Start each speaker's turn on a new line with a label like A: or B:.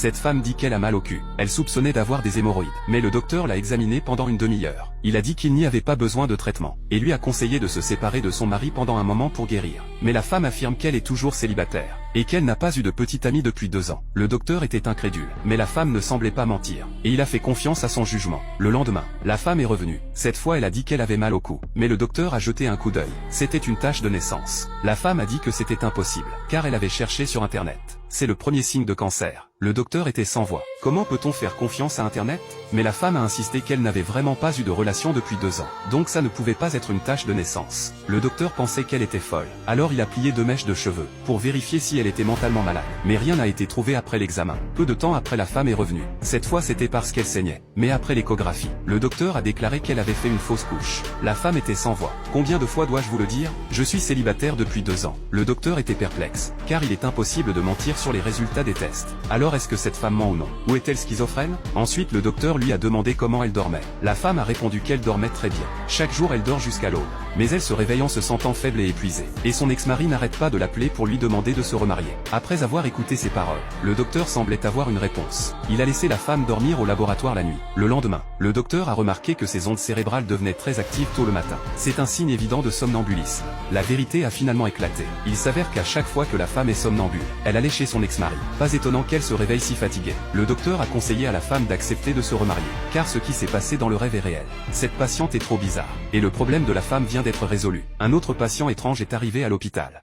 A: Cette femme dit qu'elle a mal au cul. Elle soupçonnait d'avoir des hémorroïdes. Mais le docteur l'a examinée pendant une demi-heure. Il a dit qu'il n'y avait pas besoin de traitement. Et lui a conseillé de se séparer de son mari pendant un moment pour guérir. Mais la femme affirme qu'elle est toujours célibataire. Et qu'elle n'a pas eu de petit ami depuis 2 ans. Le docteur était incrédule. Mais la femme ne semblait pas mentir. Et il a fait confiance à son jugement. Le lendemain, la femme est revenue. Cette fois elle a dit qu'elle avait mal au cou. Mais le docteur a jeté un coup d'œil. C'était une tache de naissance. La femme a dit que c'était impossible. Car elle avait cherché sur internet. C'est le premier signe de cancer. Le docteur était sans voix. Comment peut-on faire confiance à internet? Mais la femme a insisté qu'elle n'avait vraiment pas eu de relation depuis 2 ans. Donc ça ne pouvait pas être une tache de naissance. Le docteur pensait qu'elle était folle. Alors il a plié 2 mèches de cheveux, pour vérifier si elle était mentalement malade. Mais rien n'a été trouvé après l'examen. Peu de temps après la femme est revenue. Cette fois c'était parce qu'elle saignait. Mais après l'échographie, le docteur a déclaré qu'elle avait fait une fausse couche. La femme était sans voix. Combien de fois dois-je vous le dire? Je suis célibataire depuis 2 ans. Le docteur était perplexe, car il est impossible de mentir sur les résultats des tests. Alors est-ce que cette femme ment ou non? Ou est-elle schizophrène? Ensuite le docteur lui a demandé comment elle dormait. La femme a répondu qu'elle dormait très bien. Chaque jour elle dort jusqu'à l'aube. Mais elle se réveille en se sentant faible et épuisée. Et son ex-mari n'arrête pas de l'appeler pour lui demander de se remarier. Après avoir écouté ses paroles, le docteur semblait avoir une réponse. Il a laissé la femme dormir au laboratoire la nuit. Le lendemain, le docteur a remarqué que ses ondes cérébrales devenaient très actives tôt le matin. C'est un signe évident de somnambulisme. La vérité a finalement éclaté. Il s'avère qu'à chaque fois que la femme est somnambule, elle allait chez son ex-mari. Pas étonnant qu'elle se réveille si fatiguée. Le docteur a conseillé à la femme d'accepter de se remarier. Car ce qui s'est passé dans le rêve est réel. Cette patiente est trop bizarre. Et le problème de la femme vient d'être résolu. Un autre patient étrange est arrivé à l'hôpital.